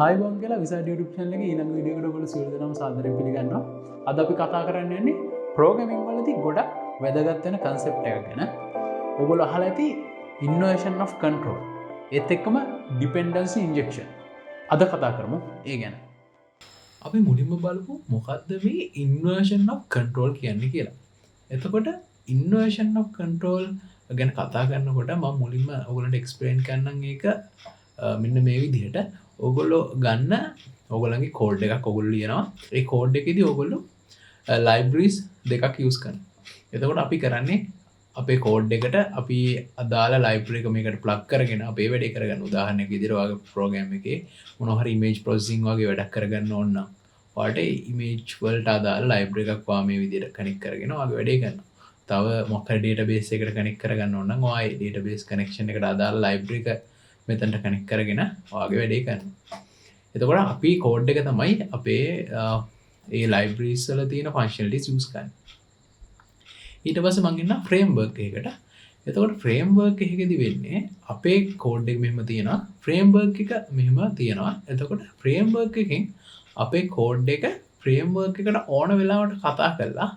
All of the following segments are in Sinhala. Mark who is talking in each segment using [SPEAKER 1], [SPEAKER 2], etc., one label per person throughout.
[SPEAKER 1] ආයිබෝන් කියලා විසා YouTube channel එකේ ඊළඟ වීඩියෝ එකට ඔයගොල්ලෝ සියලු දෙනාම සාදරයෙන් පිළිගන්නවා. අද අපි කතා කරන්න යන්නේ ප්‍රෝග්‍රෑමින් වලදී ගොඩක් වැදගත් වෙන concept එකක් ගැන. ඔයගොල්ලෝ අහලා ඇති inversion of control. ඒත් එක්කම dependency injection. අද කතා කරමු ඒ ගැන.
[SPEAKER 2] අපි මුලින්ම බලපු මොකක්ද මේ inversion of control කියන්නේ කියලා. එතකොට inversion of control ගැන කතා කරනකොට මම මුලින්ම ඔයගොල්ලන්ට explain කරන්නම් ඒක මෙන්න මේ විදිහට. ඔයගොල්ලෝ ගන්න ඔයගොල්ලන්ගේ කෝඩ් එකක් ඔයගොල්ලෝ ලියනවා. ඒ කෝඩ් එකේදී ඔයගොල්ලෝ libraries දෙකක් use කරනවා. එතකොට අපි කරන්නේ අපේ කෝඩ් එකට අපි අදාළ library එක මේකට plug කරගෙන අපේ වැඩේ කරගන්න. උදාහරණයක් විදිහට ඔයාගේ program එකේ මොනවා හරි image processing වගේ වැඩක් කරගන්න ඕන නම් ඔයාලට image වලට අදාළ library එකක් වා මේ විදිහට connect කරගෙන ඔයාගේ වැඩේ කරනවා. තව මොකක් හරි database එකකට connect කරගන්න ඕන නම් ඔයා database connection එකට අදාළ library එක මෙතනට කනෙක්ට් කරගෙන ඔයාගේ වැඩේ කරනවා. එතකොට අපි කෝඩ් එක තමයි අපේ ඒ libraries වල තියෙන functionalities use කරන්නේ. ඊට පස්සේ මම ඉන්න framework එකකට. එතකොට framework එකකදී වෙන්නේ අපේ කෝඩ් එක මෙහෙම තියෙනවා. framework එක මෙහෙම තියෙනවා. එතකොට framework එකෙන් අපේ කෝඩ් එක framework එකට ඕන වෙලාවට කතා කරලා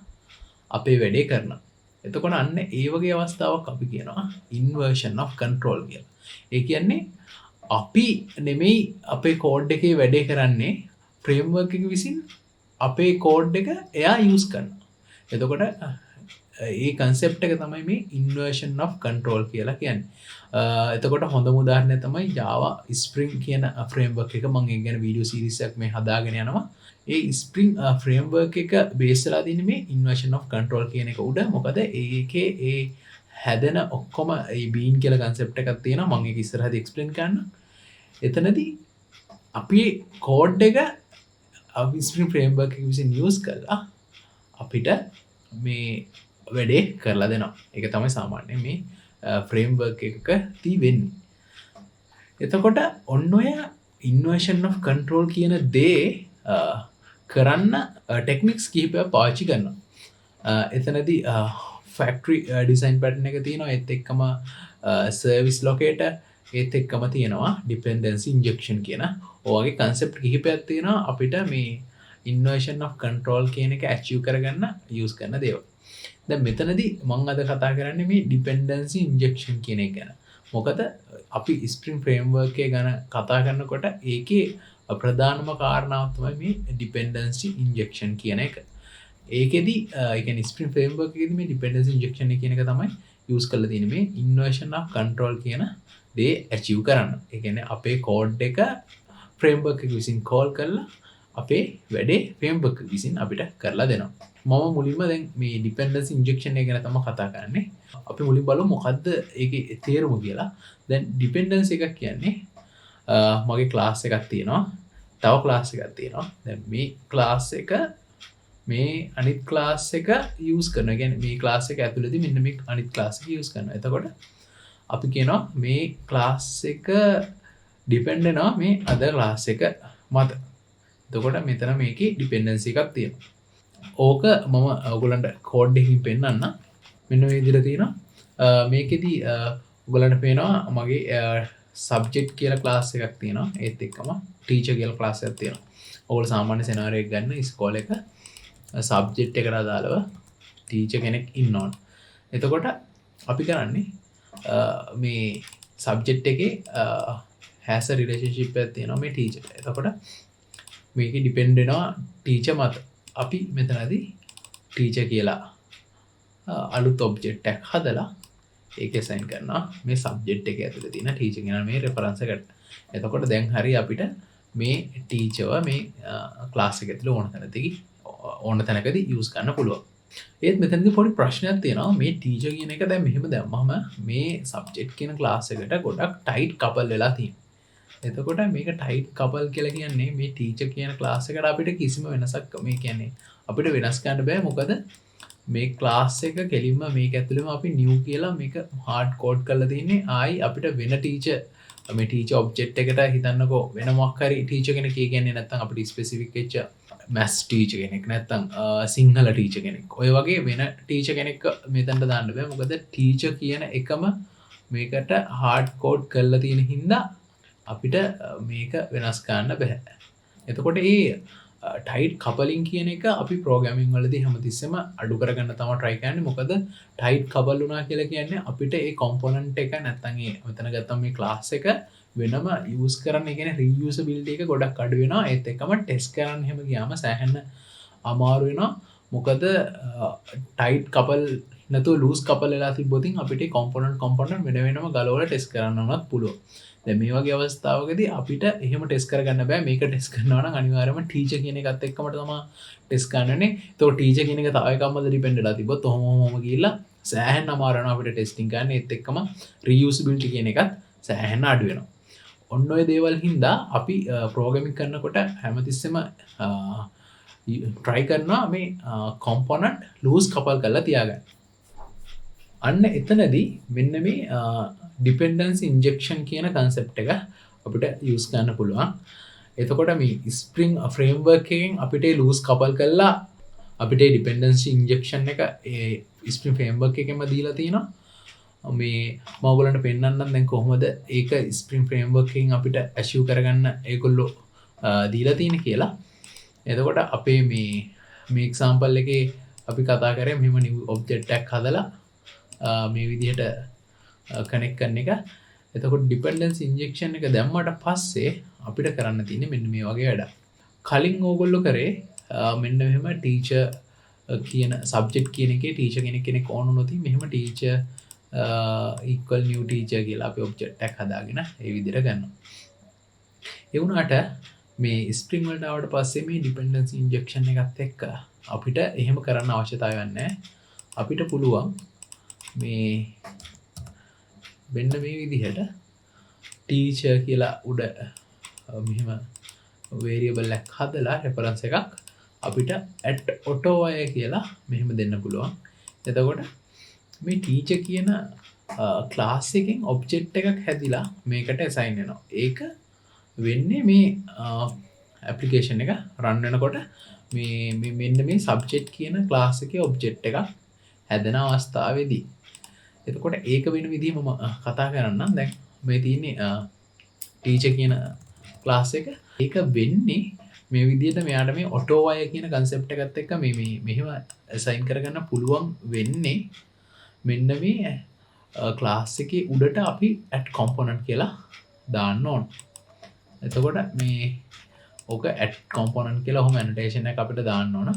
[SPEAKER 2] අපේ වැඩේ කරනවා. එතකොට අන්න ඒ වගේ අවස්ථාවක් අපි කියනවා inversion of control කියලා. ඒ කියන්නේ අපි නෙමෙයි අපේ කෝඩ් එකේ වැඩේ කරන්නේ ෆ්‍රේම්වර්ක් එක විසින් අපේ කෝඩ් එක එයා යූස් කරනවා. එතකොට ඒ කන්සෙප්ට් එක තමයි මේ inversion of control කියලා කියන්නේ. එතකොට හොඳම උදාහරණය තමයි Java Spring කියන ෆ්‍රේම්වර්ක් එක. මම ඒක ගැන වීඩියෝ සීරීස් එකක් මේ හදාගෙන යනවා. ඒ Spring ෆ්‍රේම්වර්ක් එක බේස් වෙලා තියෙන්නේ මේ inversion of control කියන එක උඩ. මොකද ඒකේ ඒ හැදෙන ඔක්කොම ඒ බීන් කියලා කන්සෙප්ට් එකක් තියෙනවා. මම ඒක ඉස්සරහදී එක්ස්ප්ලেইন කරන්නම්. එතනදී අපි කෝඩ් එක අපි Spring framework එක විසින් යූස් කරලා අපිට මේ වැඩේ කරලා දෙනවා. ඒක තමයි සාමාන්‍යයෙන් මේ framework එකක තියෙන්නේ. එතකොට ඔන්න ඔය inversion of control කියන දේ කරන්න ටෙක්නික්ස් කිහිපයක් පාවිච්චි කරනවා. එතනදී factory design pattern එක තියෙනවා. ඒත් එක්කම service locator, ඒත් එක්කම තියෙනවා dependency injection කියන ඔයගේ concept කිහිපයක් තියෙනවා අපිට මේ inversion of control කියන එක achieve කරගන්න use කරන දේවල්. දැන් මෙතනදී මම අද කතා කරන්නේ මේ dependency injection කියන එක ගැන. මොකද අපි Spring framework එක ගැන කතා කරනකොට ඒකේ ප්‍රධානම කාරණාව තමයි මේ dependency injection කියන එක. ඒකෙදි ඒ කියන්නේ Spring framework එකේදී මේ dependency injection කියන එක තමයි use කරලා තියෙන්නේ මේ inversion of control කියන දේ achieve කරන්න. ඒ කියන්නේ අපේ code එක framework එක විසින් call කරලා අපේ වැඩේ framework එක විසින් අපිට කරලා දෙනවා. මම මුලින්ම දැන් මේ dependency injection එක ගැන තමයි කතා කරන්නේ. අපි මුලින් බලමු මොකද්ද ඒකේ තේරුම කියලා. දැන් dependency එකක් කියන්නේ මගේ class එකක් තියෙනවා. තව class එකක් තියෙනවා. දැන් මේ class එක මේ අනිත් class එක use කරනවා. කියන්නේ මේ class එක ඇතුළතදී මෙන්න මේ අනිත් class එක use කරනවා. එතකොට අපි කියනවා මේ class එක depend වෙනවා මේ other class එක මත. එතකොට මෙතන මේකේ dependency එකක් තියෙනවා. ඕක මම ඔයගොල්ලන්ට code එකකින් පෙන්නන්න. මෙන්න මේ විදිහට තියෙනවා. මේකෙදි ඔයගොල්ලන්ට පේනවා මගේ subject කියලා class එකක් තියෙනවා. ඒත් එක්කම teacher කියලා class එකක් තියෙනවා. ඔයගොල්ලෝ සාමාන්‍ය scenario එක ගන්න ඉස්කෝලේ එක subject එකට අදාළව teacher කෙනෙක් ඉන්නවා. එතකොට අපි කරන්නේ මේ subject එකේ has a relationship එකක් තියෙනවා මේ teacher. එතකොට මේකේ depend වෙනවා teacher මත. අපි මෙතනදී teacher කියලා අලුත් object එකක් හදලා ඒක assign කරනවා මේ subject එකේ ඇතුලේ තියෙන teacher කියන මේ reference එකට. එතකොට දැන් හරි අපිට මේ teacherව මේ class එක ඇතුලේ ඕන තැනකදී use කරන්න පුළුවන්. ඒත් මෙතනදී පොඩි ප්‍රශ්නයක් තියෙනවා. මේ teacher කියන එක දැන් මෙහෙම දැම්මම මේ subject කියන class එකට ගොඩක් tight couple වෙලා තියෙනවා. එතකොට මේක tight couple කියලා කියන්නේ මේ teacher කියන class එකට අපිට කිසිම වෙනසක් මේ කියන්නේ අපිට වෙනස් කරන්න බෑ. මොකද මේ class එක කෙලින්ම මේක ඇතුළේම අපි new කියලා මේක hard code කරලා තින්නේ. ආයි අපිට වෙන teacher මේ teacher object එකට හිතන්නකෝ වෙන මොකක් හරි teacher කෙනෙක් කියන්නේ නැත්නම් අපිට specific වෙච්ච maths teacher කෙනෙක් නැත්නම් සිංහල teacher කෙනෙක්. ඔය වගේ වෙන teacher කෙනෙක් මෙතනට දාන්න බෑ. මොකද teacher කියන එකම මේකට hard code කරලා තියෙන හින්දා අපිට මේක වෙනස් කරන්න බැහැ. එතකොට ඒ ටයිට් කපලින් කියන එක අපි ප්‍රෝග්‍රෑමින් වලදී හැමතිස්සෙම අඩු කරගන්න තමයි try කරන්නේ. මොකද ටයිට් කපල් වුණා කියලා කියන්නේ අපිට ඒ කොම්පොනන්ට් එක නැත්තම් ඒ මෙතන ගත්තම මේ ක්ලාස් එක වෙනම යූස් කරන්න, ඒ කියන්නේ රීයුසබිලිටි එක ගොඩක් අඩු වෙනවා. ඒත් එක්කම ටෙස්ට් කරන්න හැම ගියාම සෑහෙන අමාරු වෙනවා. මොකද ටයිට් කපල් නැතුව ලූස් කපල් වෙලා තිබ්බොතින් අපිට කොම්පොනන්ට් වෙන වෙනම ගලවලා ටෙස්ට් කරන්න උනත් පුළුවන්. දැන් මේ වගේ අවස්ථාවකදී අපිට එහෙම ටෙස්ට් කරගන්න බෑ. මේක ටෙස්ට් කරනවා නම් අනිවාර්යයෙන්ම ටීචර් කියන එකත් එක්කම තමයි ටෙස්ට් කරන්නනේ. ඒතකොට ටීචර් කියන එක තව එකක්මද ඩිපෙන්ඩ් වෙලා තිබ්බොත් ඔහොම ගිහිල්ලා සෑහෙන අමාරු වෙනවා අපිට ටෙස්ටිං කරන්න. ඒත් එක්කම රීයුසබිලිටි කියන එකත් සෑහෙන අඩු වෙනවා. ඔන්න ඔය දේවල් හින්දා අපි ප්‍රෝග්‍රෑමින් කරනකොට හැමතිස්සෙම try කරනවා මේ කොම්පොනන්ට් ලූස් කපල් කරලා තියාගන්න. අන්න එතනදී මෙන්න මේ ඩිපෙන්ඩන්සි ඉන්ජෙක්ෂන් කියන කන්සෙප්ට් එක අපිට යූස් කරන්න පුළුවන්. එතකොට මේ ස්ප්‍රින්ග් ෆ්‍රේම්වර්ක් එකෙන් අපිට ලූස් කපල් කරලා අපිට ඩිපෙන්ඩන්සි ඉන්ජෙක්ෂන් එක ඒ ස්ප්‍රින්ග් ෆ්‍රේම්වර්ක් එකෙන්ම දීලා තියෙනවා. මේ මම ඔයගලන්ට පෙන්නන්නම් දැන් කොහොමද ඒක ස්ප්‍රින්ග් ෆ්‍රේම්වර්ක් එකෙන් අපිට ඇචීව් කරගන්න ඒගොල්ලෝ දීලා තියෙන්නේ කියලා. එතකොට අපේ මේ එක්සාම්පල් එකේ අපි කතා කරේ මෙහෙම නිව් ඔබ්ජෙක්ට් එකක් හදලා මේ විදිහට කනෙක්ට් කරන එක. එතකොට ඩිපෙන්ඩන්සි ඉන්ජෙක්ෂන් එක දැම්මට පස්සේ අපිට කරන්න තියෙන්නේ මෙන්න මේ වගේ වැඩක්. කලින් ඕගොල්ලෝ කරේ මෙන්න මෙහෙම ටීචර් කියන සබ්ජෙක්ට් කියන එකේ ටීචර් කෙනෙක් ඕන වුණොත් මෙහෙම ටීචර් equal new teacher කියලා අපි ඔබ්ජෙක්ට් එකක් හදාගෙන ඒ විදිහට ගන්නවා. ඒ වුණාට මේ ස්ප්‍රින්ග් වලට ආවට පස්සේ මේ ඩිපෙන්ඩන්සි ඉන්ජෙක්ෂන් එකත් එක්ක අපිට එහෙම කරන්න අවශ්‍යතාවයක් නැහැ. අපිට පුළුවන් මේ මෙන්න මේ විදිහට ටීචර් කියලා උඩ මෙහෙම වේරියබල් එකක් හදලා රෙෆරන්ස් එකක් අපිට @AutoWire කියලා මෙහෙම දෙන්න පුළුවන්. එතකොට මේ ටීචර් කියන ක්ලාස් එකෙන් ඔබ්ජෙක්ට් එකක් හැදිලා මේකට assign වෙනවා. ඒක වෙන්නේ මේ ඇප්ලිකේෂන් එක රන් වෙනකොට මේ මෙන්න මේ සබ්ජෙක්ට් කියන ක්ලාස් එකේ ඔබ්ජෙක්ට් එකක් හැදෙන අවස්ථාවේදී. එතකොට ඒක වෙන විදිහ මම කතා කරන්නම්. දැන් මේ තියෙන්නේ ටීචර් කියන ක්ලාස් එක. ඒක වෙන්නේ මේ විදිහට මෙයාට මේ AutoWire කියන concept එකත් එක්ක මෙහෙම assign කරගන්න පුළුවන් වෙන්නේ මෙන්න මේ ක්ලාස් එකේ උඩට අපි add component කියලා දාන්න ඕන. එතකොට මේ ඕක add component කියලා ඔහොම annotation එක අපිට දාන්න ඕන.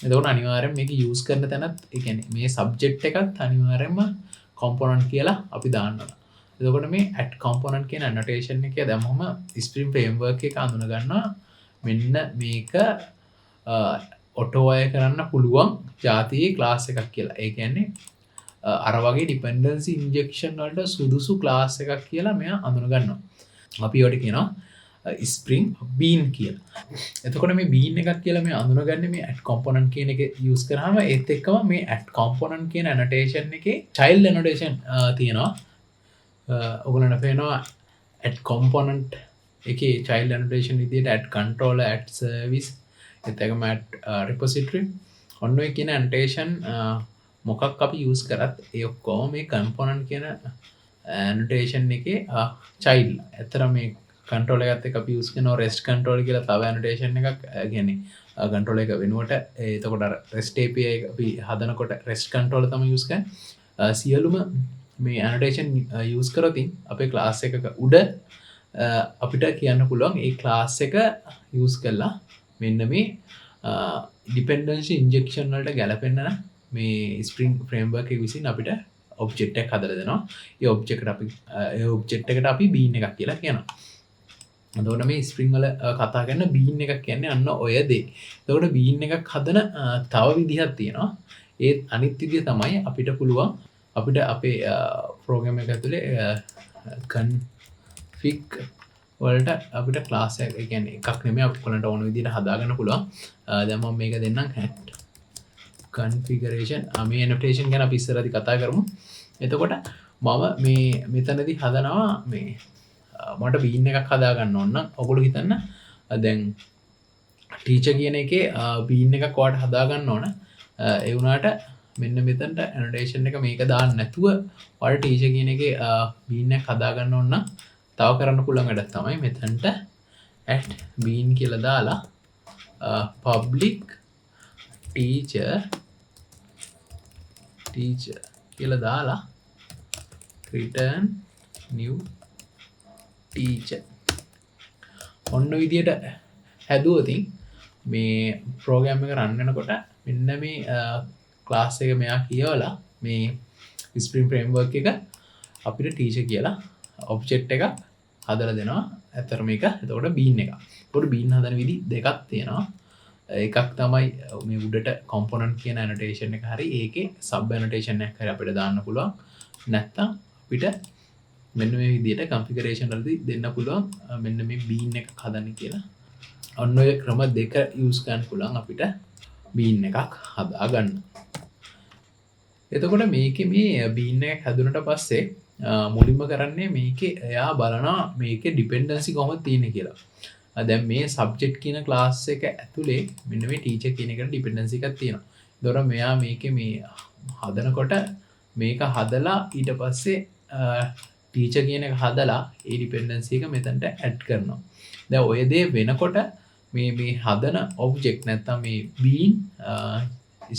[SPEAKER 2] එතකොට අනිවාර්යෙන් මේක use කරන තැනත් ඒ කියන්නේ මේ subject එකත් අනිවාර්යෙන්ම component කියලා අපි දාන්න ඕන. එතකොට මේ add component කියන annotation එකේ දැම්මම Spring framework එක අඳුන ගන්නවා මෙන්න මේක AutoWire කරන්න පුළුවන් ජාතියේ class එකක් කියලා. ඒ කියන්නේ අර වගේ ඩිපෙන්ඩන්සි ඉන්ජෙක්ෂන් වලට සුදුසු ක්ලාස් එකක් කියලා මෙයා අඳුන ගන්නවා. අපි ඒවට කියනවා ස්ප්‍රින්ග් බීන් කියලා. එතකොට මේ බීන් එකක් කියලා මේ අඳුනගන්නේ මේ add component කියන එක use කරාම ඒත් එක්කම මේ add component කියන annotation එකේ child annotation තියෙනවා. ඔයගොල්ලන්ට පේනවා add component එකේ child annotation විදිහට add controller, add service, එතකම add repository ඔන්න ඔය කියන annotation මොකක් අපි යස් කරත් ඒ ඔක්කොම මේ කම්පොනන්ට් කියන ඇනොටේෂන් එකේ child. ඇත්තට මේ control එකත් එක්ක අපි යස් කරනවා REST control කියලා තව ඇනොටේෂන් එකක්. කියන්නේ control එක වෙනුවට එතකොට අර REST API එක අපි හදනකොට REST control තමයි යස් කරන්නේ. සියලුම මේ ඇනොටේෂන් යස් කරොතින් අපේ class එකක උඩ අපිට කියන්න පුළුවන් ඒ class එක යස් කරලා මෙන්න මේ dependency injection වලට ගැලපෙන්න මේ ස්ප්‍රින්ග් ෆ්‍රේම්වර්ක් එක විසින් අපිට ඔබ්ජෙක්ට් එකක් හදලා දෙනවා. ඒ ඔබ්ජෙක්ට් එකට අපි බීන් එකක් කියලා කියනවා. එතකොට මේ ස්ප්‍රින්ග් වල කතා කරන බීන් එකක් කියන්නේ අන්න ඔය දේ. එතකොට බීන් එකක් හදන තව විදිහක් තියෙනවා. ඒ අනිත් විදිහ තමයි අපිට පුළුවන් අපිට අපේ ප්‍රෝග්‍රෑම් එක ඇතුලේ config වලට අපිට ක්ලාස් එක කියන්නේ එකක් නෙමෙයි අපිට ඕන විදිහට හදාගන්න පුළුවන්. දැන් මම මේක දෙන්නම් configuration මේ annotation ගැන අපි ඉස්සරහදී කතා කරමු. එතකොට මම මේ මෙතනදී හදනවා මේ මට බීන් එකක් හදා ගන්න ඕන නම් ඔයගොල්ලෝ හිතන්න දැන් ටීචර් කියන එකේ බීන් එකක් ඔයාලට හදා ගන්න ඕන. ඒ වුණාට මෙන්න මෙතනට annotation එක මේක දාන්න නැතුව ඔයාලට ටීචර් කියන එකේ බීන් එකක් හදා ගන්න ඕන නම් තව කරන්න පුළුවන් වැඩක් තමයි මෙතනට @bean කියලා දාලා public teacher කියලා දාලා return new teacher ඔන්න විදියට හැදුවතින් මේ ප්‍රෝග්‍රෑම් එක රන් වෙනකොට මෙන්න මේ ක්ලාස් එක මෙයා කියවලා මේ ස්ප්‍රින්ග් ෆ්‍රේම්වර්ක් එක අපිට ටීචර් කියලා ඔබ්ජෙක්ට් එකක් හදලා දෙනවා. ඇත්තට මේක එතකොට බීන් එක. එතකොට බීන් හදන විදි දෙකක් තියෙනවා. එකක් තමයි මේ උඩට කොම්පොනන්ට් කියන ඇනොටේෂන් එක හරි ඒකේ සබ් ඇනොටේෂන් එකක් හරි අපිට දාන්න පුළුවන්. නැත්තම් අපිට මෙන්න මේ විදිහට කන්ෆිගරේෂන් වලදී දෙන්න පුළුවන් මෙන්න මේ බීන් එක හදන්න කියලා. ඔන්න ඔය ක්‍රම දෙක යූස් කරන්න පුළුවන් අපිට බීන් එකක් හදා ගන්න. එතකොට මේකේ මේ බීන් එක හැදුනට පස්සේ මුලින්ම කරන්නේ මේකේ එයා බලනවා මේකේ ඩිපෙන්ඩන්සි කොහොමද තියෙන්නේ කියලා. දැන් මේ සබ්ජෙක්ට් කියන ක්ලාස් එක ඇතුලේ මෙන්න මේ ටීචර් කියන එකට ඩිපෙන්ඩන්සි එකක් තියෙනවා. ඒතකොට මෙයා මේකේ මේ හදනකොට මේක හදලා ඊට පස්සේ ටීචර් කියන එක හදලා ඒ ඩිපෙන්ඩන්සි එක මෙතනට ඇඩ් කරනවා. දැන් ඔය දේ වෙනකොට මේ හදන ඔබ්ජෙක්ට් නැත්තම් මේ බීන්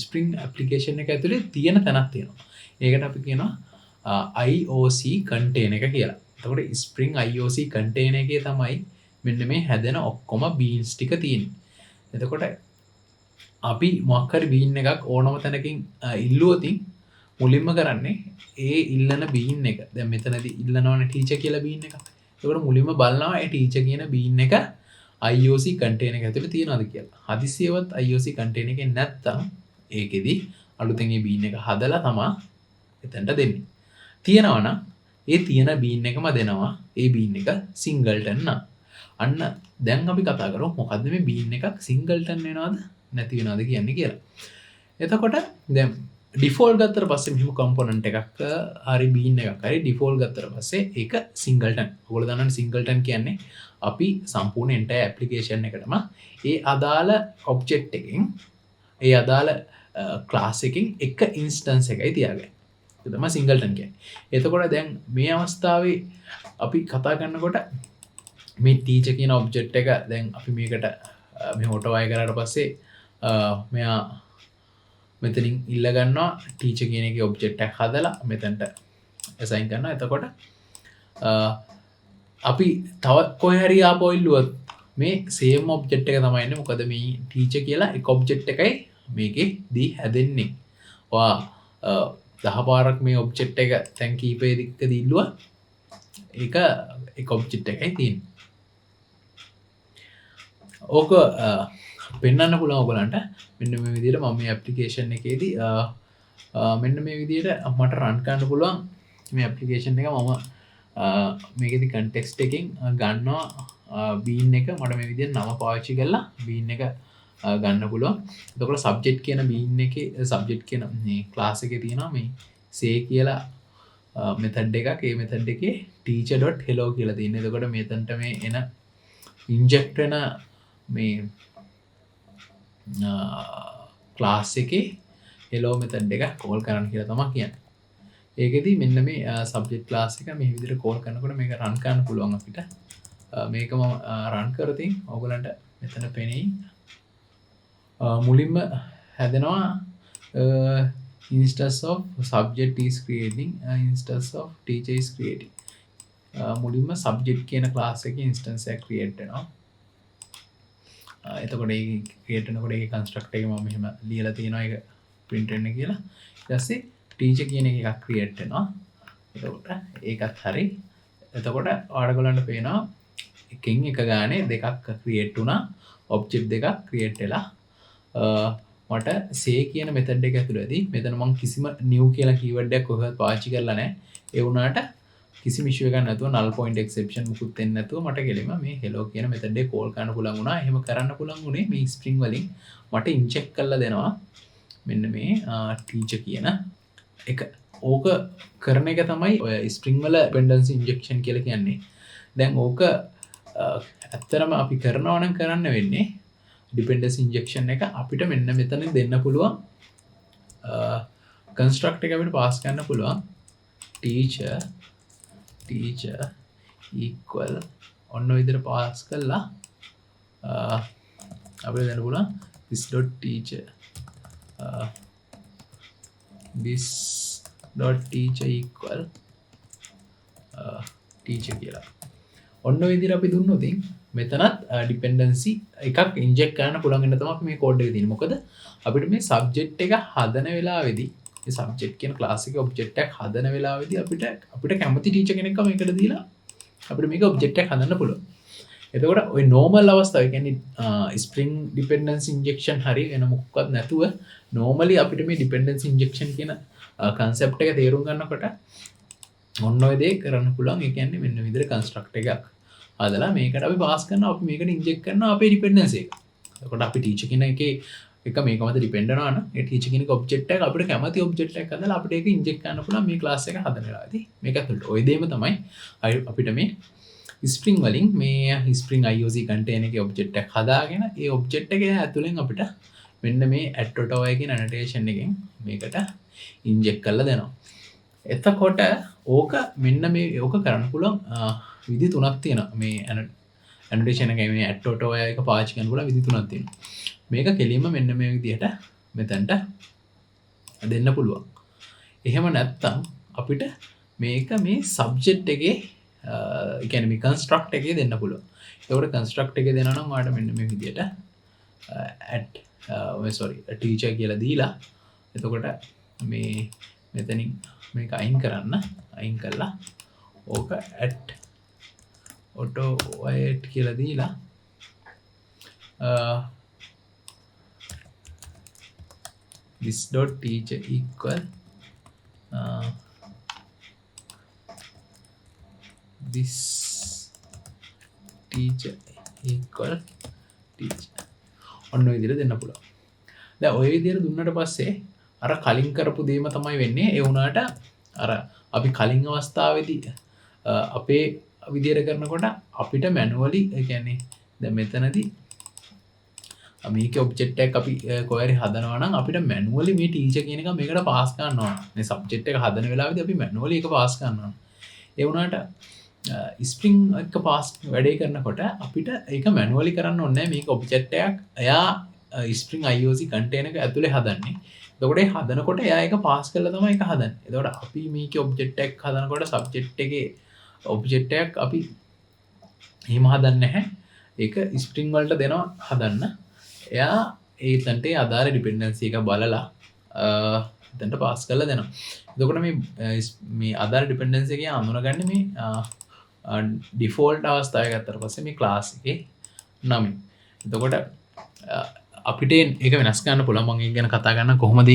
[SPEAKER 2] ස්ප්‍රින්ග් ඇප්ලිකේෂන් එක ඇතුලේ තියෙන තැනක් තියෙනවා. ඒකට අපි කියනවා IOC container එක කියලා. එතකොට ස්ප්‍රින්ග් IOC container එකේ තමයි මෙන්න මේ හැදෙන ඔක්කොම බීන්ස් ටික තියෙන්නේ. එතකොට අපි මොකක් හරි බීන් එකක් ඕනම තැනකින් ඉල්ලුවොතින් මුලින්ම කරන්නේ ඒ ඉල්ලන බීන් එක. දැන් මෙතනදී ඉල්ලනවනේ ටීචර් කියලා බීන් එකක්. එතකොට මුලින්ම බලනවා ඒ ටීචර් කියන බීන් එක IOC container එක ඇතුලේ තියෙනවද කියලා. හදිසියවත් IOC container එකේ නැත්තම් ඒකෙදි අලුතෙන් මේ බීන් එක හදලා තමයි එතනට දෙන්නේ. තියෙනවා නම් ඒ තියෙන බීන් එකම දෙනවා. ඒ බීන් එක සිංගල්ටන් නම්. අන්න දැන් අපි කතා කරමු මොකද්ද මේ බීන් එකක් සිංගල්ටන් වෙනවද නැති වෙනවද කියන්නේ කියලා. එතකොට දැන් ඩිෆෝල්ට් ගත්තට පස්සේ මෙහෙම කම්පොනන්ට් එකක් හරි බීන් එකක් හරි ඩිෆෝල්ට් ගත්තට පස්සේ ඒක සිංගල්ටන්. ඔයගොල්ලෝ දන්නවනේ සිංගල්ටන් කියන්නේ අපි සම්පූර්ණ එන්ටයර් ඇප්ලිකේෂන් එකටම ඒ අදාළ ඔබ්ජෙක්ට් එකකින් ඒ අදාළ ක්ලාස් එකකින් එක ඉන්ස්ටන්ස් එකයි තියාගන්නේ. ඒක තමයි සිංගල්ටන් කියන්නේ. එතකොට දැන් මේ අවස්ථාවේ අපි කතා කරනකොට මේ ටීචර් කියන ඔබ්ජෙක්ට් එක දැන් අපි මේකට මේ ඔටෝවයි කරාට පස්සේ මෙයා මෙතනින් ඉල්ල ගන්නවා ටීචර් කියන එකේ ඔබ්ජෙක්ට් එකක් හදලා මෙතනට assign කරනවා. එතකොට අපි තවත් කොහේ හරි ආපහු ඉල්ලුවොත් මේ same ඔබ්ජෙක්ට් එක තමයි එන්නේ. මොකද මේ ටීචර් කියලා එක ඔබ්ජෙක්ට් එකයි මේකේදී හැදෙන්නේ. ඔයා 10 පාරක් මේ ඔබ්ජෙක්ට් එක තැන් කීපයකදී ඉල්ලුවා ඒක එක ඔබ්ජෙක්ට් එකයි තියෙන්නේ. ඕක පෙන්වන්න පුළුවන් ඔයගලන්ට මෙන්න මේ විදිහට මම මේ ඇප්ලිකේෂන් එකේදී මෙන්න මේ විදිහට මට රන් කරන්න පුළුවන් මේ ඇප්ලිකේෂන් එක. මම මේකෙදි කන්ටෙක්ස්ට් එකෙන් ගන්නවා බීන් එක. මට මේ විදිහට නම පාවිච්චි කරලා බීන් එක ගන්න පුළුවන්. එතකොට සබ්ජෙක්ට් කියන බීන් එකේ සබ්ජෙක්ට් කියන මේ ක්ලාස් එකේ තියෙනවා මේ say කියලා මෙතඩ් එකක්. ඒ මෙතඩ් එකේ teacher.hello කියලා තියෙනවා. එතකොට මෙතනට මේ එන ඉන්ජෙක්ට් වෙන මේ ක්ලාස් එකේ hello මෙතඩ් එක කෝල් කරන්න කියලා තමයි කියන්නේ. ඒකෙදි මෙන්න මේ සබ්ජෙක්ට් ක්ලාස් එක මේ විදිහට කෝල් කරනකොට මේක රන් කරන්න පුළුවන් අපිට. මේක මම රන් කරතින් ඔයගලන්ට මෙතන පෙනෙයි. මුලින්ම හැදෙනවා instance of subject is creating instance of teacher is creating. මුලින්ම subject කියන class එකේ instance එක create වෙනවා. එතකොට ඒ create වෙනකොට ඒකේ construct එක මම මෙහෙම ලියලා තියෙනවා ඒක print වෙන්න කියලා. ඊට පස්සේ teacher කියන එකක් create වෙනවා. එතකොට ඒකත් හරි. එතකොට ඔයාලගලන්ට පේනවා එකකින් එක ගානේ දෙකක් create වුණා. object දෙකක් create වෙලා මට say කියන method එක ඇතුළතදී මෙතන මම කිසිම new කියලා keyword එකක් කොහෙවත් පාවිච්චි කරලා නැහැ. ඒ වුණාට කිසිම issue එකක් නැතුව null point exception මුකුත් දෙන්නේ නැතුව මට කෙලින්ම මේ hello කියන method එක call කරන්න පුළුවන් වුණා. එහෙම කරන්න පුළුවන් උනේ මේ string වලින් මට inject කරලා දෙනවා මෙන්න මේ teacher කියන එක. ඕක කරන එක තමයි ඔය string වල dependency injection කියලා කියන්නේ. දැන් ඕක ඇත්තටම අපි කරනවා නම් කරන්න වෙන්නේ dependency injection එක අපිට මෙන්න මෙතන දෙන්න පුළුවන් construct එක අපිට pass කරන්න පුළුවන් teacher equal ඔන්න ඔය විදිහට පාස් කළා අපිට දැන් පුළුවන් this.teacher this.teacher equal teacher කියලා ඔන්න ඔය විදිහට අපි දුන්නොත් මෙතනත් ඩිපෙන්ඩන්සි එකක් ඉන්ජෙක්ට් කරන්න පුළුවන් වෙන තමයි මේ කෝඩ් එකේ තියෙන්නේ. මොකද අපිට මේ සබ්ජෙක්ට් එක හදන වෙලාවේදී මේ සබ්ජෙක්ට් කියන ක්ලාස් එකේ ඔබ්ජෙක්ට් එකක් හදන වෙලාවේදී අපිට කැමති ටීචර් කෙනෙක්ව මේකට දීලා අපිට මේක ඔබ්ජෙක්ට් එකක් හදන්න පුළුවන්. එතකොට ওই නෝමල් අවස්ථාව කියන්නේ ස්ප්‍රින්ග් ඩිපෙන්ඩන්සි ඉන්ජෙක්ෂන් හරි වෙන මොකක්වත් නැතුව නෝමලි අපිට මේ ඩිපෙන්ඩන්සි ඉන්ජෙක්ෂන් කියන කන්සෙප්ට් එක තේරුම් ගන්නකොට ඔන්න ඔය දේ කරන්න පුළුවන්. ඒ කියන්නේ මෙන්න විදිහට කන්ස්ට්‍රක්ට් එකක් හදලා මේකට අපි පාස් කරනවා අපි මේකට ඉන්ජෙක්ට් කරනවා අපේ ඩිපෙන්ඩන්සි එක. එතකොට අපි ටීචර් කෙනෙක්ගේ එක මේක මත ඩිපෙන්ඩ් වෙනවා නම් ඒ ටීචර් කෙනෙක් ඔබ්ජෙක්ට් එක අපිට කැමති ඔබ්ජෙක්ට් එකක් හදලා අපිට ඒක ඉන්ජෙක්ට් කරන්න පුළුවන් මේ ක්ලාස් එක හදන වෙලාවේදී. මේක ඇතුළට ওই දෙයම තමයි අපිට මේ ස්ප්‍රින්ග් වලින් මේ ස්ප්‍රින්ග් IOC කන්ටේනර් එකේ ඔබ්ජෙක්ට් එකක් හදාගෙන ඒ ඔබ්ජෙක්ට් එක ඇතුළෙන් අපිට මෙන්න මේ @toy කියන ඇනොටේෂන් එකෙන් මේකට ඉන්ජෙක්ට් කරලා දෙනවා. එතකොට ඕක මෙන්න මේ ඕක කරන්න පුළුවන් විදි තුනක් තියෙනවා. මේ ඇනොටේෂන් එකේ මේ @toy එක පාවිච්චි කරන්න පුළුවන් විදි තුනක් තියෙනවා. මේක කෙලින්ම මෙන්න මේ විදිහට මෙතනට දෙන්න පුළුවන්. එහෙම නැත්නම් අපිට මේක මේ සබ්ජෙක්ට් එකේ කියන්නේ මේ කන්ස්ට්‍රක්ට් එකේ දෙන්න පුළුවන්. ඒකට කන්ස්ට්‍රක්ට් එකේ දෙනවා නම් ඔයාලට මෙන්න මේ විදිහට ටීචර් කියලා දීලා එතකොට මේ මෙතනින් මේක අයින් කරන්න අයින් කළා ඕක auto void කියලා දීලා this.teacher equal this teacher equal teacher ඔන්න ඔය විදිහට දෙන්න පුළුවන්. දැන් ඔය විදිහට දුන්නාට පස්සේ අර කලින් කරපු දේම තමයි වෙන්නේ. ඒ වුණාට අර අපි කලින් අවස්ථාවේදී අපේ විදිහට කරනකොට අපිට මැනුවලි ඒ කියන්නේ දැන් මෙතනදී මේකේ ඔබ්ජෙක්ට් එකක් අපි කොහරි හදනවා නම් අපිට මැනුවලි මේ ටීචර් කියන එක මේකට පාස් කරන්න ඕන. මේ සබ්ජෙක්ට් එක හදන වෙලාවේදී අපි මැනුවලි එක පාස් කරනවා. ඒ වුණාට ස්ප්‍රින්ග් එක පාස් වැඩේ කරනකොට අපිට ඒක මැනුවලි කරන්න ඕනේ නැහැ. මේක ඔබ්ජෙක්ට් එකක් එයා ස්ප්‍රින්ග් IOC කන්ටේනර් එක ඇතුලේ හදන්නේ. එතකොට ඒ හදනකොට එයා ඒක පාස් කරලා තමයි ඒක හදන්නේ. එතකොට අපි මේකේ ඔබ්ජෙක්ට් එකක් හදනකොට සබ්ජෙක්ට් එකේ ඔබ්ජෙක්ට් එකක් අපි එහෙම හදන්නේ නැහැ. ඒක ස්ප්‍රින්ග් වලට දෙනවා හදන්න. එයා ඒතන්ට අදාළ ඩිපෙන්ඩන්සි එක බලලා එතනට පාස් කරලා දෙනවා. එතකොට මේ අදාළ ඩිපෙන්ඩන්සි එක අඳුනගන්නේ මේ ඩිෆෝල්ට් අවස්ථාවේ ගත්තට පස්සේ මේ ක්ලාස් එකේ නමින්. එතකොට අපිට ඒක වෙනස් කරන්න පුළුවන්. මම ඒක ගැන කතා කරන්න කොහොමද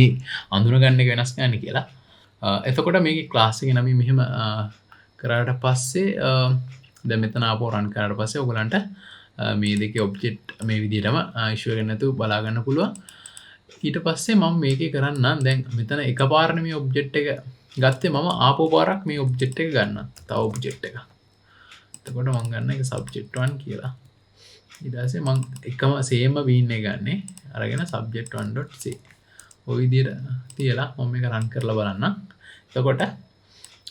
[SPEAKER 2] අඳුනගන්න එක වෙනස් කරන්න කියලා. එතකොට මේකේ ක්ලාස් එකේ නමින් මෙහෙම කරාට පස්සේ දැන් මෙතන ආපහු රන් කරාට පස්සේ ඔයගලන්ට මේ දෙකේ ඔබ්ජෙක්ට් මේ විදිහටම ඉෂුව කරන්න නැතුව බලා ගන්න පුළුවන්. ඊට පස්සේ මම මේකේ කරන්නම් දැන් මෙතන එකපාරනේ මේ ඔබ්ජෙක්ට් එක ගත්තේ මම ආපහු පාරක් මේ ඔබ්ජෙක්ට් එක ගන්න. තව ඔබ්ජෙක්ට් එක. එතකොට මම ගන්න එක subject 1 කියලා. ඊට පස්සේ මම එකම same bean එක ගන්නෙ. අරගෙන subject1.c. ඔය විදිහට තියලා මම මේක රන් කරලා බලන්න. එතකොට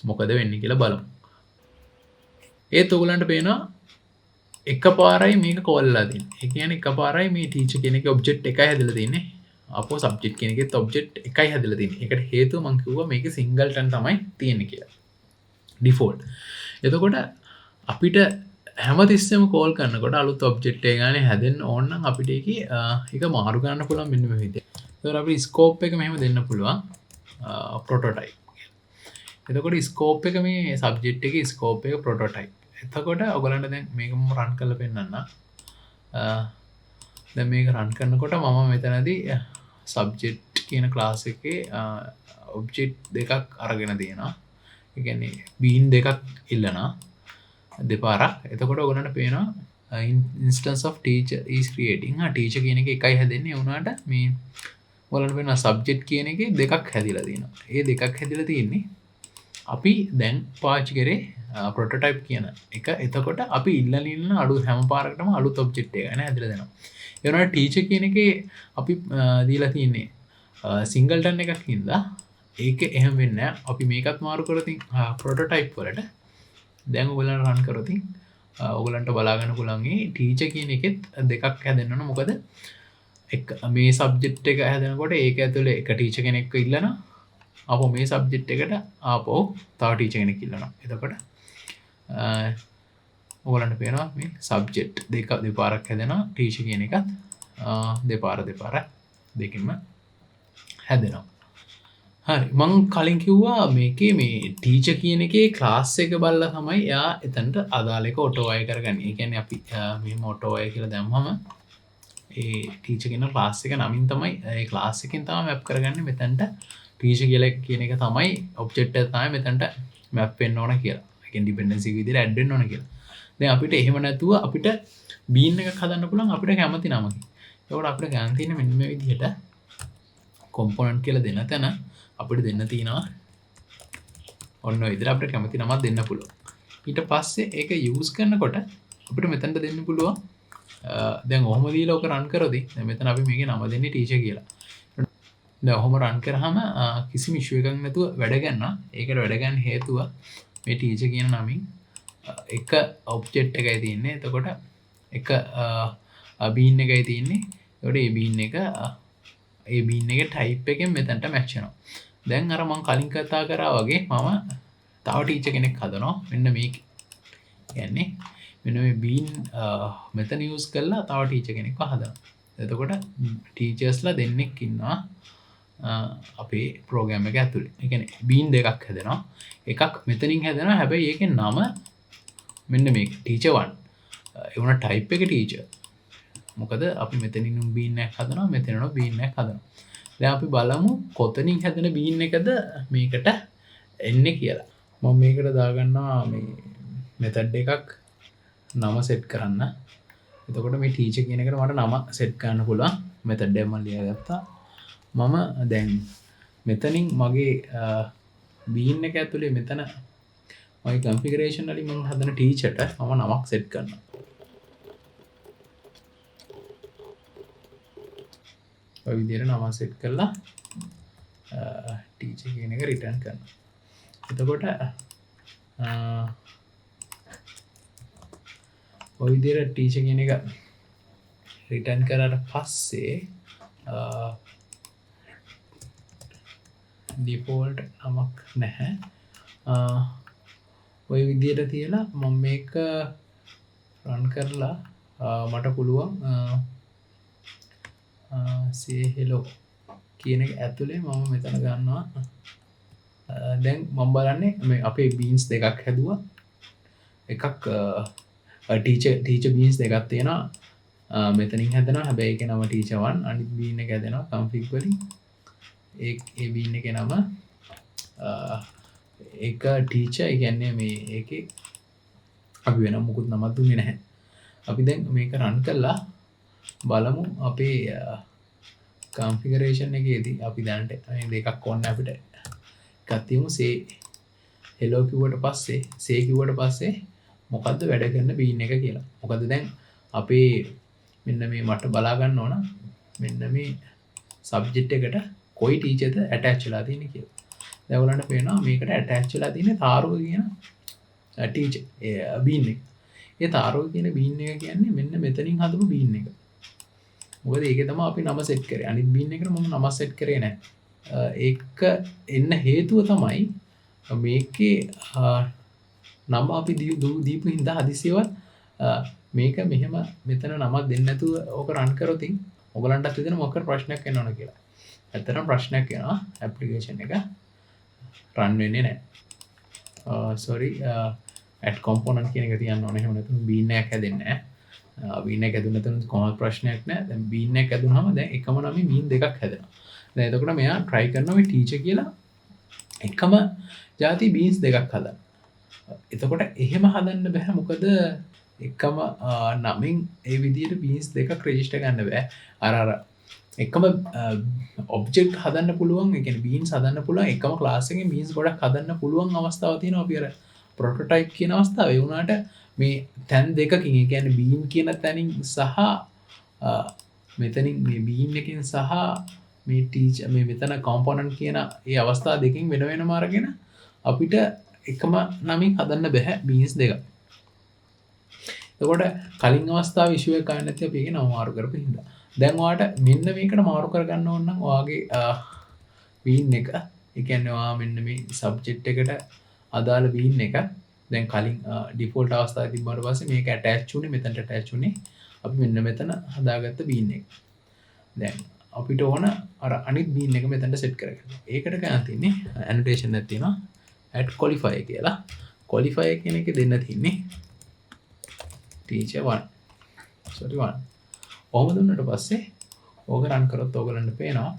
[SPEAKER 2] මොකද වෙන්නේ කියලා බලමු. ඒත් ඔයගලන්ට පේනවා එකපාරයි මේක කෝල් වෙලා තියෙන්නේ. ඒ කියන්නේ එකපාරයි මේ ටීචර් කෙනෙක්ගේ ඔබ්ජෙක්ට් එකයි හැදලා තියෙන්නේ. අපෝ සබ්ජෙක්ට් කෙනෙක්ගේත් ඔබ්ජෙක්ට් එකයි හැදලා තියෙන්නේ. ඒකට හේතුව මම කිව්වා මේකේ සිංගල්ටන් තමයි තියෙන්නේ කියලා. ඩිෆෝල්ට්. එතකොට අපිට හැමතිස්සෙම කෝල් කරනකොට අලුත් ඔබ්ජෙක්ට් එක ගානේ හැදෙන්න ඕන නම් අපිට ඒක මාරු කරන්න පුළුවන් මෙන්න මේ විදිහට. ඒතකොට අපි ස්කෝප් එක මෙහෙම දෙන්න පුළුවන්. ප්‍රොටෝටයිප්. එතකොට ස්කෝප් එක මේ සබ්ජෙක්ට් එකේ ස්කෝප් එක ප්‍රොටෝටයිප්. එතකොට ඔයගලන්ට දැන් මේකම රන් කරලා පෙන්නන්න. දැන් මේක රන් කරනකොට මම මෙතනදී සබ්ජෙක්ට් කියන ක්ලාස් එකේ ඔබ්ජෙක්ට් දෙකක් අරගෙන තියෙනවා. ඒ කියන්නේ බීන් දෙකක් ඉල්ලනවා. දෙපාරක්. එතකොට ඔයගලන්ට පේනවා instance of teacher is creating. Teacher කියන එක එකයි හැදෙන්නේ. වුණාට මේ ඔයගලන්ට පේනවා සබ්ජෙක්ට් කියන එකේ දෙකක් හැදිලා තියෙනවා. ඒ දෙකක් හැදිලා තියෙන්නේ අපි දැන් පාවිච්චි කරේ ප්‍රොටෝටයිප් කියන එක. එතකොට අපි ඉල්ලන අලුත් හැම පාරකටම අලුත් ඔබ්ජෙක්ට් එක ගැන හැදලා දෙනවා. ඒ වුණාට ටීචර් කියන එකේ අපි දීලා තියෙන්නේ සිංගල්ටන් එකක් හින්දා ඒක එහෙම වෙන්නේ නැහැ. අපි මේකත් මාරු කරලා තින් ප්‍රොටෝටයිප් වලට දැන් ඔයගලන්ට රන් කරොත් ඔයගලන්ට බලාගන්න පුළුවන්ගේ ටීචර් කියන එකෙත් දෙකක් හැදෙන්න ඕන. මොකද මේ සබ්ජෙක්ට් එක හැදෙනකොට ඒක ඇතුලේ එක ටීචර් කෙනෙක්ව ඉල්ලනවා. අපෝ මේ සබ්ජෙක්ට් එකට ආපහු තව ටීචර් කෙනෙක් ඉල්ලනවා. එතකොට ඔයගලන්ට පේනවා මේ සබ්ජෙක්ට් දෙපාරක් හැදෙනවා. ටීචර් කියන එකත් දෙකින්ම හැදෙනවා. හරි, මං කලින් කිව්වා මේකේ මේ ටීචර් කියන එකේ ක්ලාස් එක බලලා තමයි එයා එතනට අදාළ එක ඔටෝ අය කරගන්නේ. ඒ කියන්නේ අපි මෙහෙම ඔටෝ අය කියලා දැම්මම ඒ ටීචර් කියන ක්ලාස් එක නමින් තමයි ඒ ක්ලාස් එකෙන් තමයි මැප් කරගන්නේ මෙතනට ටීචර් කියලා කියන එක තමයි ඔබ්ජෙක්ට් එක තමයි මෙතනට මැප් වෙන්න ඕන කියලා. ඒ කියන්නේ ඩිපෙන්ඩන්සි විදිහට ඇඩ් වෙන්න ඕන කියලා. දැන් අපිට එහෙම නැතුව අපිට බීන් එකක් හදන්න පුළුවන් අපිට කැමති නමකින්. ඒකට අපිට ගන්න තියෙන මෙන්න මේ විදිහට කොම්පොනන්ට් කියලා දෙන තැන අපිට දෙන්න තියෙනවා ඔන්න ඔය විදිහට අපිට කැමති නමක් දෙන්න පුළුවන්. ඊට පස්සේ ඒක යූස් කරනකොට අපිට මෙතනට දෙන්න පුළුවන් දැන් ඔහොම දීලා ඔක රන් කරොදී දැන් මෙතන අපි මේකේ නම දෙන්නේ ටීචර් කියලා. දැන් ඔහොම රන් කරාම කිසිම ඉෂුව එකක් නැතුව වැඩ ගන්නවා. ඒකට වැඩ ගන්න හේතුව මේ ටීචර් කියන නමින් එක ඔබ්ජෙක්ට් එකයි තියෙන්නේ. එතකොට එක බීන් එකයි තියෙන්නේ. ඒකට ඒ බීන් එකේ ටයිප් එකෙන් මෙතනට මැච් වෙනවා. දැන් අර මම කලින් කතා කරා වගේ මම තව ටීචර් කෙනෙක් හදනවා. මෙන්න මේක. කියන්නේ මෙන්න මේ බීන් මෙතන යූස් කරලා තව ටීචර් කෙනෙක්ව හදනවා. එතකොට ටීචර්ස්ලා දෙන්නෙක් ඉන්නවා අපේ ප්‍රෝග්‍රෑම් එක ඇතුලේ. ඒ කියන්නේ බීන් දෙකක් හැදෙනවා. එකක් මෙතනින් හැදෙනවා. හැබැයි ඒකේ නම මෙන්න මේක ටීචර් 1. ඒ වුණා ටයිප් එක ටීචර්. මොකද අපි මෙතනින් බීන් එකක් හදනවා, මෙතනින් බීන් එකක් හදනවා. දැන් අපි බලමු කොතනින් හැදෙන බීන් එකද මේකට එන්නේ කියලා. මම මේකට දාගන්නවා මේ මෙතඩ් එකක් නම සෙට් කරන්න. එතකොට මේ ටීචර් කියන එකට මට නම සෙට් කරන්න පුළුවන්. මෙතඩ් එක මම ලියාගත්තා. මම දැන් මෙතනින් මගේ බීන් එක ඇතුලේ මෙතන මගේ කන්ෆිගරේෂන් වලින් මම හදන ටීචර්ට මම නමක් සෙට් කරනවා. ඔය විදිහට නම සෙට් කරලා ටීචර් කියන එක රිටර්න් කරනවා. එතකොට ඔය විදිහට ටීචර් කියන එක රිටර්න් කරාට පස්සේ ඩිෆෝල්ට් නමක් නැහැ. ඔය විදිහට තියලා මම මේක රන් කරලා මට පුළුවන් say hello කියන එක ඇතුලේ මම මෙතන ගන්නවා. දැන් මම බලන්නේ මේ අපේ බීන්ස් දෙකක් හැදුවා. එකක් ටීචර් බීන්ස් දෙකක් තියෙනවා. මෙතනින් හැදෙනවා. හැබැයි ඒකේ නම ටීචර් 1. අනිත් බීන් එක හැදෙනවා config වලින්. ඒ බීන් එකේ නම එක ටීචර්. ඒ කියන්නේ මේ ඒකේ අපි වෙන මොකුත් නමක් දුන්නේ නැහැ. අපි දැන් මේක රන් කරලා බලමු අපේ කන්ෆිගරේෂන් එකේදී අපි දැනට මේ දෙකක් ඕනේ අපිට. එකක් තියමු say hello කිව්වට පස්සේ say කිව්වට පස්සේ මොකද්ද වැඩ කරන බීන් එක කියලා. මොකද දැන් අපේ මෙන්න මේ මට බලා ගන්න ඕන මෙන්න මේ සබ්ජෙක්ට් එකට කොයි ටීචර්ද ඇටච් වෙලා තියෙන්නේ කියලා. දැන් ඔයගලන්ට පේනවා මේකට ඇටච් වෙලා තියෙන්නේ තාරුව කියන ටීචර් බීන් එක. ඒ තාරුව කියන බීන් එක කියන්නේ මෙන්න මෙතනින් හදපු බීන් එක. මොකද ඒකේ තමයි අපි නම සෙට් කරේ. අනිත් බීන් එකට මම නම සෙට් කරේ නැහැ. ඒක එන්න හේතුව තමයි මේකේ නම අපි දීපු හින්දා හදිසියවත් මේක මෙහෙම මෙතන නමක් දෙන්නේ නැතුව ඕක රන් කරොත් ඔයගලන්ටත් හිතෙන මොකක් ප්‍රශ්නයක් එන්න ඕන කියලා. ඇත්තටම ප්‍රශ්නයක් එනවා ඇප්ලිකේෂන් එක රන් වෙන්නේ නැහැ. sorry add component කියන එක තියන්න ඕනේ. එහෙම නැත්නම් බීන් එකක් හැදෙන්නේ නැහැ. බීන් එක හැදුන නැත්නම් කොහොමද ප්‍රශ්නයක් නැහැ. දැන් බීන් එකක් හැදුනහම දැන් එකම නමේ බීන් දෙකක් හැදෙනවා. දැන් එතකොට මෙයා try කරනවා මේ ටීචර් කියලා එකම ಜಾති බීන්ස් දෙකක් හදන්න. එතකොට එහෙම හදන්න බෑ. මොකද එකම නමින් ඒ විදිහට බීන්ස් දෙකක් රෙජිස්ටර් ගන්න බෑ. අර එකම ඔබ්ජෙක්ට් හදන්න පුළුවන්. ඒ කියන්නේ බීන්ස් හදන්න පුළුවන්. එකම ක්ලාස් එකේ බීන්ස් ගොඩක් හදන්න පුළුවන් අවස්ථාවක් තියෙනවා. අපි අර ප්‍රොටෝටයිප් කියන අවස්ථාව ඒ වුණාට මේ තැන් දෙකකින් ඒ කියන්නේ බීන් කියන තැනින් සහ මෙතනින් මේ බීන් එකෙන් සහ මේ ටීචර් මේ මෙතන කොම්පොනන්ට් කියන ඒ අවස්ථා දෙකෙන් වෙන වෙනම අරගෙන අපිට එකම නමින් හදන්න බැහැ බීන්ස් දෙක. එතකොට කලින් අවස්ථාව විශ්වය කාරණා නැති අපි ඒක නම මාරු කරපු හින්දා. දැන් ඔයාලට මෙන්න මේකට මාරු කරගන්න ඕන නම් ඔයාගේ බීන් එක, ඒ කියන්නේ ඔයා මෙන්න මේ සබ්ජෙක්ට් එකට අදාළ බීන් එක දැන් කලින් ඩිෆෝල්ට් අවස්ථාවේ තිබ්බාට පස්සේ මේක ඇටච් වුනේ, මෙතනට ඇටච් වුනේ අපි මෙන්න මෙතන හදාගත්ත බීන් එක. දැන් අපිට ඕන අර අනිත් බීන් එක මෙතනට සෙට් කරගන්න. ඒකට ගන්න තියෙන්නේ ඇනොටේෂන් එකක් තියෙනවා add qualifier කියලා. qualifier කියන එක දෙන්න තියෙන්නේ teacher 1. ඔහොම දුන්නට පස්සේ ඕක රන් කරොත් ඕගලන්ට පේනවා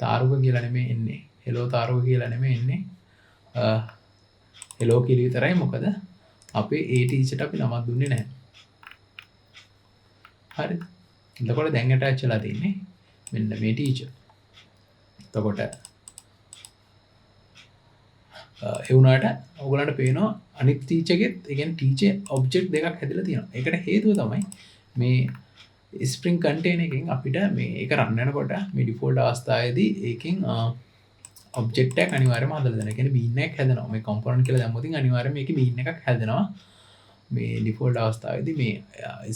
[SPEAKER 2] තාරුක කියලා නෙමෙයි එන්නේ. hello තාරුක කියලා නෙමෙයි එන්නේ. hello කියලා විතරයි. මොකද අපේ ඒ ටීචර්ට අපි නමක් දුන්නේ නැහැ. හරිද? එතකොට දැන් attach වෙලා තියෙන්නේ මෙන්න මේ ටීචර්. එතකොට ඒ වුණාට ඔයගලන්ට පේනවා අනිත් ටීචර්ගෙත් ඒ කියන්නේ ටීචර් ඔබ්ජෙක්ට් දෙකක් හැදලා තියෙනවා. ඒකට හේතුව තමයි මේ ස්ප්‍රින්ග් කන්ටේනර් එකෙන් අපිට මේ ඒක රන් වෙනකොට මේ ඩිෆෝල්ට් අවස්ථාවේදී ඒකෙන් ඔබ්ජෙක්ට් එකක් අනිවාර්යයෙන්ම හදලා දෙනවා. ඒ කියන්නේ බීන් එකක් හැදෙනවා. මේ කම්පොනන්ට් කියලා දැම්මොත් අනිවාර්යයෙන්ම මේකේ බීන් එකක් හැදෙනවා. මේ ඩිෆෝල්ට් අවස්ථාවේදී මේ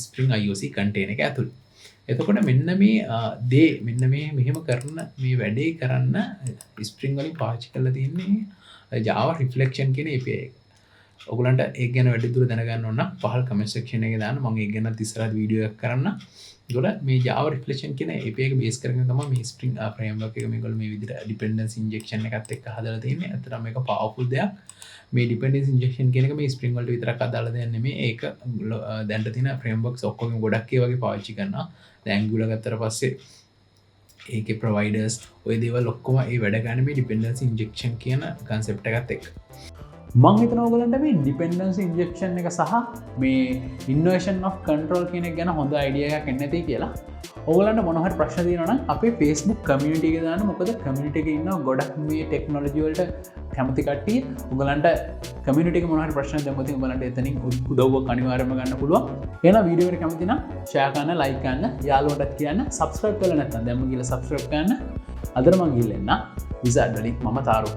[SPEAKER 2] ස්ප්‍රින්ග් IOC කන්ටේනර් එක ඇතුළේ. එතකොට මෙන්න මේ දේ මෙන්න මේ මෙහෙම කරන මේ වැඩේ කරන්න ස්ප්‍රින්ග් වලින් පාවිච්චි කරලා තියෙන්නේ Java reflection කියන API එක. ඔයගලන්ට ඒක ගැන වැඩිදුර දැනගන්න ඕන නම් පහළ කමෙන්ට් සෙක්ෂන් එකේ දාන්න. මම ඒක ගැන ඉස්සරහට වීඩියෝ එකක් කරන්න. ඒගොල්ලෝ මේ Java reflection කියන API එක බේස් කරගෙන තමයි මේ Spring framework එක මේගොල්ලෝ මේ විදිහට dependency injection එකත් එක්ක හදලා තියෙන්නේ. ඇත්තටම මේක powerful දෙයක්. මේ dependency injection කියන එක මේ Spring වලට විතරක් අදාළ දෙයක් නෙමෙයි. ඒක දැනට තියෙන frameworks ඔක්කොගෙම ගොඩක් ඒ වගේ පාවිච්චි කරනවා. දැන් Angular ගත්තට පස්සේ ඒකේ providers ඔය දේවල් ඔක්කොම ඒ වැඩ ගන්න මේ dependency injection කියන concept එකත් එක්ක.
[SPEAKER 1] මං හිතනවා ඔයගලන්ට මේ dependency injection එක සහ මේ inversion of control කියන එක ගැන හොඳ idea එකක් එන්න ඇති කියලා. ඔයගලන්ට මොන හරි ප්‍රශ්න තියෙනවා නම් අපේ Facebook community එකේ දාන්න. මොකද community එකේ ඉන්න ගොඩක් මේ technology වලට කැමති කට්ටිය. ඔයගලන්ට community එකේ මොන හරි ප්‍රශ්න දැම්මොත් ඔයගලන්ට එතනින් උදව්වක් අනිවාර්යයෙන්ම ගන්න පුළුවන්. එහෙනම් වීඩියෝ එකට කැමති නම් share කරන්න, like කරන්න, යාළුවන්ටත් කියන්න, subscribe කරලා නැත්නම් දැම්ම ගිහලා subscribe කරන්න. අදට මං ගිහලා එන්න. Wizard වලින් මම තාරුක.